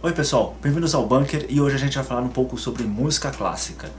Oi pessoal, bem-vindos ao Bunker e hoje a gente vai falar um pouco sobre música clássica.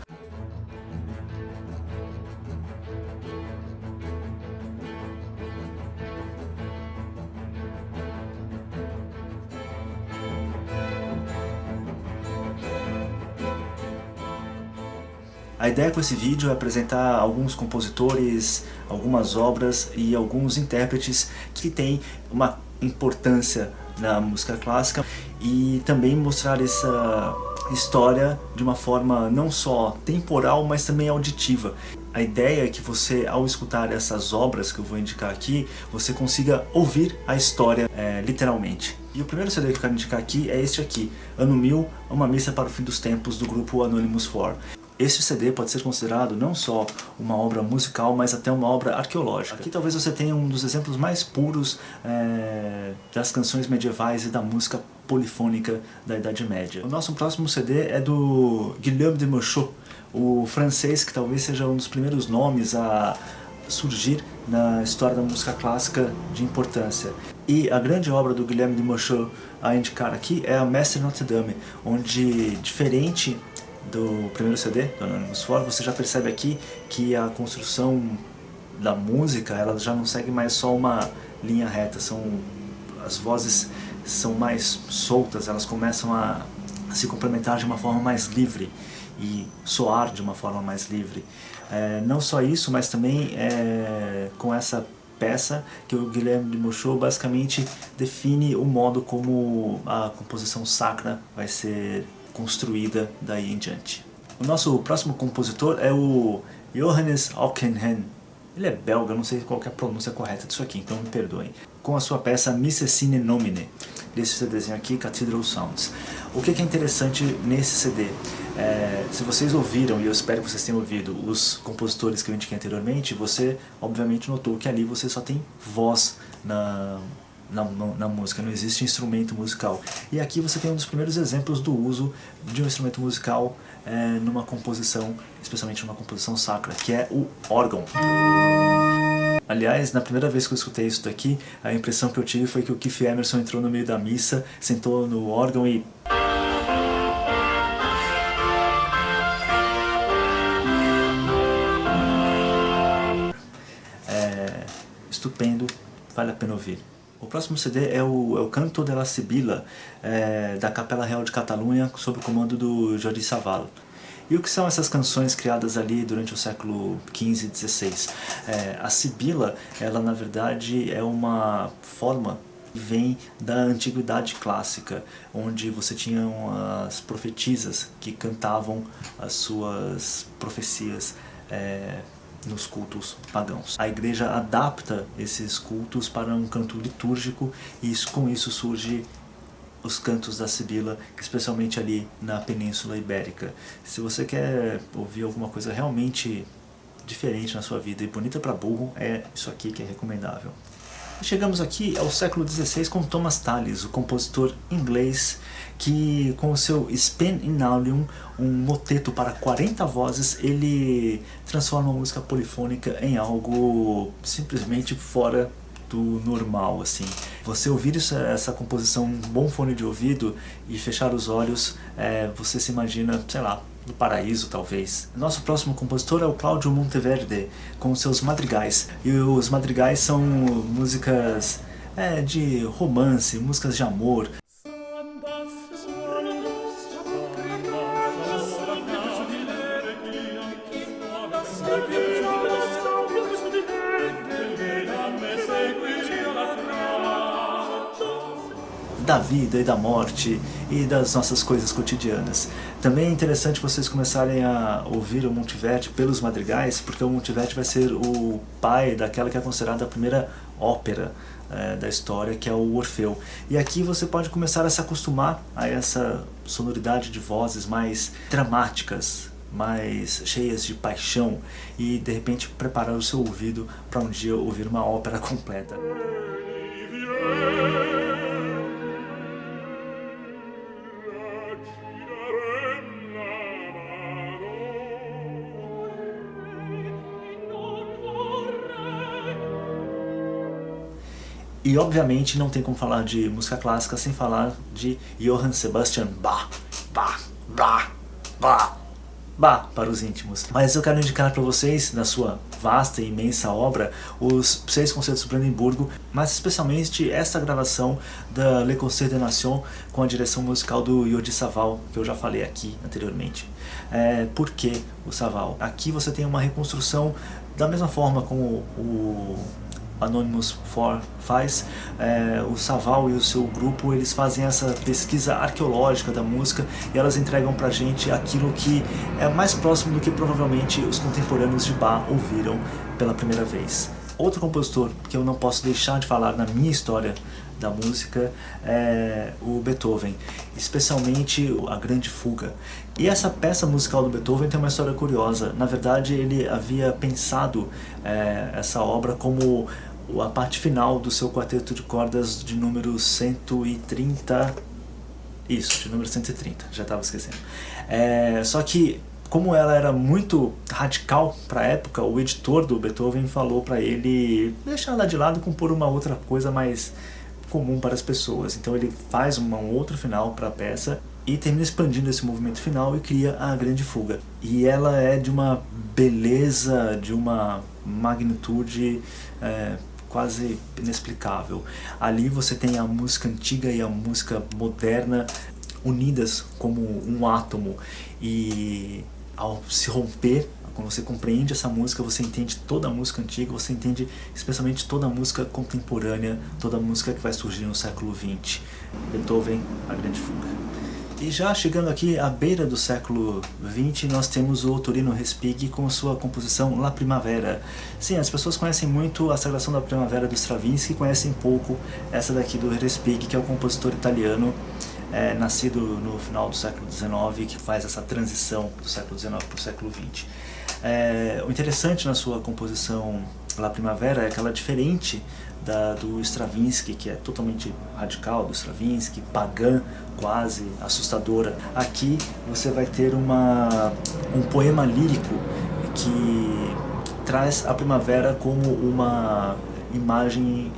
A ideia com esse vídeo é apresentar alguns compositores, algumas obras e alguns intérpretes que têm uma importância na música clássica e também mostrar essa história de uma forma não só temporal, mas também auditiva. A ideia é que você, ao escutar essas obras que eu vou indicar aqui, você consiga ouvir a história literalmente. E o primeiro CD que eu quero indicar aqui é este aqui, Ano 1000, Uma Missa para o Fim dos Tempos, do grupo Anonymous 4. Este CD pode ser considerado não só uma obra musical, mas até uma obra arqueológica. Aqui talvez você tenha um dos exemplos mais puros das canções medievais e da música polifônica da Idade Média. O nosso próximo CD é do Guillaume de Mochot, o francês que talvez seja um dos primeiros nomes a surgir na história da música clássica de importância. E a grande obra do Guillaume de Mochot a indicar aqui é a Messe Notre Dame, onde, diferente do primeiro CD, do Anonymous 4, você já percebe aqui que a construção da música ela já não segue mais só uma linha reta, as vozes são mais soltas, elas começam a se complementar de uma forma mais livre e soar de uma forma mais livre. Não só isso, mas também com essa peça que o Guilherme de Mochot basicamente define o modo como a composição sacra vai ser construída daí em diante. O nosso próximo compositor é o Johannes Ockeghem. Ele é belga, não sei qual é a pronúncia correta disso aqui, então me perdoem. Com a sua peça Missa Sine Nomine, desse CDzinho aqui, Cathedral Sounds. O que é interessante nesse CD? Se vocês ouviram, e eu espero que vocês tenham ouvido, os compositores que eu indiquei anteriormente, você obviamente notou que ali você só tem voz na música, não existe instrumento musical. E aqui você tem um dos primeiros exemplos do uso de um instrumento musical numa composição, especialmente numa composição sacra, que é o órgão. Aliás, na primeira vez que eu escutei isso daqui, a impressão que eu tive foi que o Keith Emerson entrou no meio da missa, sentou no órgão e... estupendo, vale a pena ouvir. O próximo CD é o Canto della Sibila, da Capela Real de Catalunha, sob o comando do Jordi Savall. E o que são essas canções criadas ali durante o século XV e XVI? A Sibila, ela na verdade é uma forma que vem da antiguidade clássica, onde você tinha as profetisas que cantavam as suas profecias nos cultos pagãos. A igreja adapta esses cultos para um canto litúrgico e com isso surge os cantos da Sibila, especialmente ali na Península Ibérica. Se você quer ouvir alguma coisa realmente diferente na sua vida e bonita para burro, é isso aqui que é recomendável. Chegamos aqui ao século XVI com Thomas Tallis, o compositor inglês que, com o seu Spin in Aulium, um moteto para 40 vozes, ele transforma a música polifônica em algo simplesmente fora do normal, assim. Você ouvir essa composição um bom fone de ouvido e fechar os olhos, você se imagina, sei lá, no paraíso talvez. Nosso próximo compositor é o Cláudio Monteverde, com seus madrigais. E os madrigais são músicas de romance, músicas de amor. Da vida e da morte e das nossas coisas cotidianas. Também é interessante vocês começarem a ouvir o Monteverdi pelos madrigais, porque o Monteverdi vai ser o pai daquela que é considerada a primeira ópera da história, que é o Orfeu. E aqui você pode começar a se acostumar a essa sonoridade de vozes mais dramáticas, mais cheias de paixão e de repente preparar o seu ouvido para um dia ouvir uma ópera completa. E obviamente não tem como falar de música clássica sem falar de Johann Sebastian Bach. Bach, Bach, Bach, Bach para os íntimos. Mas eu quero indicar para vocês, na sua vasta e imensa obra, os 6 concertos do Brandenburgo, mas especialmente esta gravação da Le Concert des Nations com a direção musical do Jordi Savall, que eu já falei aqui anteriormente. Por que o Savall? Aqui você tem uma reconstrução da mesma forma como o Anonymous 4 faz. O Savall e o seu grupo, eles fazem essa pesquisa arqueológica da música e elas entregam pra gente aquilo que é mais próximo do que provavelmente os contemporâneos de Bach ouviram pela primeira vez. Outro compositor que eu não posso deixar de falar na minha história da música é o Beethoven, especialmente a Grande Fuga. E essa peça musical do Beethoven tem uma história curiosa. Na verdade, ele havia pensado essa obra como a parte final do seu quarteto de cordas de número 130. Isso, de número 130, já estava esquecendo. Só que, como ela era muito radical para a época, o editor do Beethoven falou para ele deixar ela de lado e compor uma outra coisa mais comum para as pessoas. Então ele faz um outro final para a peça e termina expandindo esse movimento final e cria a Grande Fuga. E ela é de uma beleza, de uma magnitude quase inexplicável. Ali você tem a música antiga e a música moderna unidas como um átomo, e ao se romper, quando você compreende essa música, você entende toda a música antiga, você entende especialmente toda a música contemporânea, toda a música que vai surgir no século XX. Beethoven, a Grande Fuga. E já chegando aqui à beira do século XX, nós temos o Torino Respighi com sua composição La Primavera. Sim, as pessoas conhecem muito a Sagração da Primavera do Stravinsky, conhecem pouco essa daqui do Respighi, que é o compositor italiano, nascido no final do século XIX, que faz essa transição do século XIX para o século XX. O interessante na sua composição La Primavera é que ela é diferente do Stravinsky, que é totalmente radical, do Stravinsky, pagã, quase assustadora. Aqui você vai ter um poema lírico que traz a primavera como uma imagem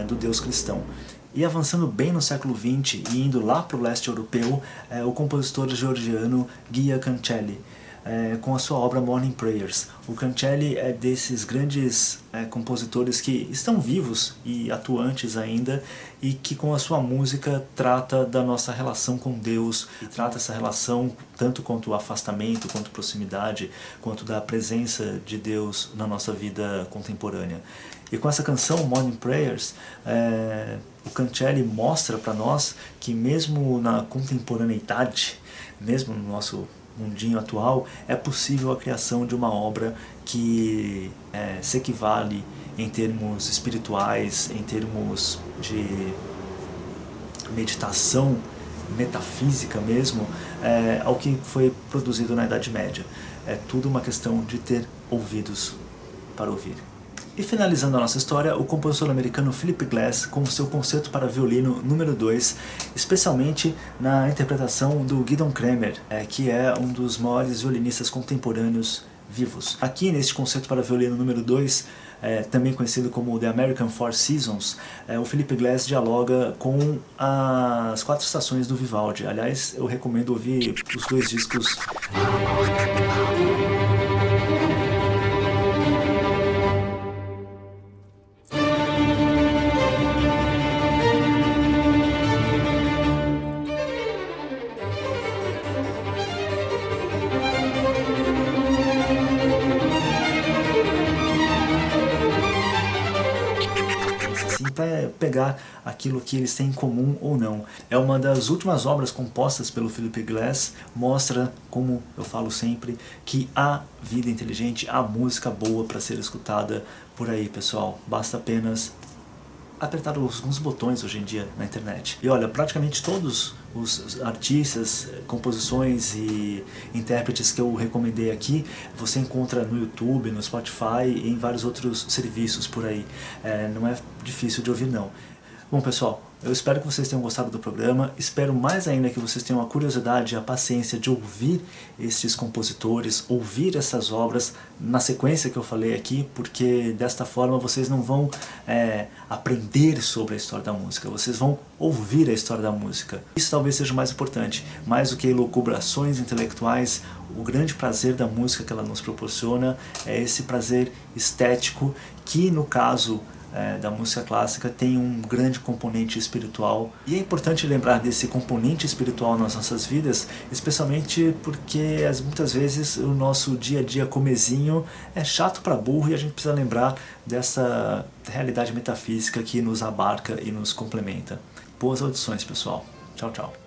do Deus cristão. E avançando bem no século XX e indo lá para o leste europeu, o compositor georgiano Guia Cancelli, com a sua obra Morning Prayers. O Cancelli é desses grandes compositores que estão vivos e atuantes ainda, e que com a sua música trata da nossa relação com Deus, e trata essa relação tanto quanto o afastamento, quanto proximidade, quanto da presença de Deus na nossa vida contemporânea. E com essa canção, Morning Prayers, o Cancelli mostra para nós que mesmo na contemporaneidade, mesmo no nosso mundinho atual, é possível a criação de uma obra que se equivale em termos espirituais, em termos de meditação metafísica mesmo, ao que foi produzido na Idade Média. É tudo uma questão de ter ouvidos para ouvir. E finalizando a nossa história, o compositor americano Philip Glass com o seu concerto para violino número 2, especialmente na interpretação do Gidon Kremer, que é um dos maiores violinistas contemporâneos vivos. Aqui neste concerto para violino número 2, também conhecido como The American Four Seasons, o Philip Glass dialoga com as 4 estações do Vivaldi. Aliás, eu recomendo ouvir os 2 discos. Para pegar aquilo que eles têm em comum ou não. É uma das últimas obras compostas pelo Philip Glass, mostra, como eu falo sempre, que há vida inteligente, há música boa para ser escutada por aí, pessoal. Basta apenas apertar alguns botões hoje em dia na internet. E olha, praticamente todos os artistas, composições e intérpretes que eu recomendei aqui, você encontra no YouTube, no Spotify e em vários outros serviços por aí. Não é difícil de ouvir não. Bom pessoal, Eu espero que vocês tenham gostado do programa, espero mais ainda que vocês tenham a curiosidade e a paciência de ouvir esses compositores, ouvir essas obras na sequência que eu falei aqui, porque desta forma vocês não vão aprender sobre a história da música, vocês vão ouvir a história da música. Isso talvez seja o mais importante, mais do que elucubrações intelectuais. O grande prazer da música que ela nos proporciona é esse prazer estético que, no caso da música clássica, tem um grande componente espiritual. E é importante lembrar desse componente espiritual nas nossas vidas, especialmente porque muitas vezes o nosso dia a dia comezinho é chato para burro e a gente precisa lembrar dessa realidade metafísica que nos abarca e nos complementa. Boas audições, pessoal. Tchau, tchau.